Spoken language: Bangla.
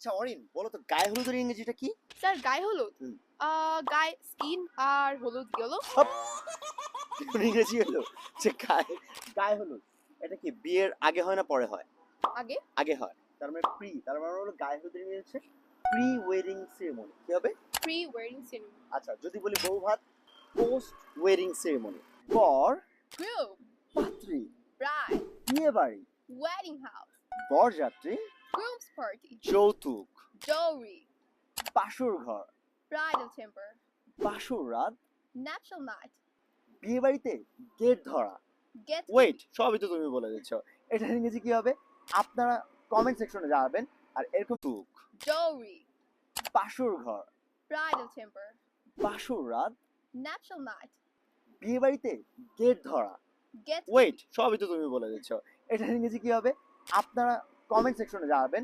আচ্ছা অরিন, বলো তো গায়ে হলুদের ইংরেজিটা কি? স্যার গায়ে হলুদ হুম। গায়ে স্কিন আর হলুদ গেল হাপ! কোন ইংরেজি হলো যে গায়ে গায়ে হলুদ? এটা কি বিয়ের আগে হয় না পরে হয়? আগে আগে হয়। তার মানে তার মানে হলো গায়ে হলুদের ইংরেজি হচ্ছে প্রি ওয়েডিং সেরেমনি। কি হবে? প্রি ওয়েডিং সেরেমনি আচ্ছা যদি বলি বউ ভাত, পোস্ট ওয়েডিং সেরেমনি। বর, গ্রুম পাত্রী, ব্রাইড বিয়ে বাড়ি, ওয়েডিং হাউস বরযাত্রী, গ্রুমস পার্টি যৌতুক, জৌরি বাসর ঘর, ব্রাইডাল চেম্বার বাসর রাত, ন্যাপশাল নাইট বিয়ে বাড়িতে গেট ধরা। গেট ওয়েট, সবই তো তুমি বলে দিচ্ছ। এটার ইংরেজি কি হবে? আপনারা কমেন্ট সেকশনে জানাবেন। আর এরকম তুক, জৌরি বাসর ঘর, ব্রাইডাল চেম্বার বাসর রাত, ন্যাপশাল নাইট বিয়ে বাড়িতে গেট ধরা। গেট ওয়েট, সবই তো তুমি বলে দিচ্ছ। এটার ইংরেজি কি হবে? আপনারা কমেন্ট সেকশনে জানাবেন।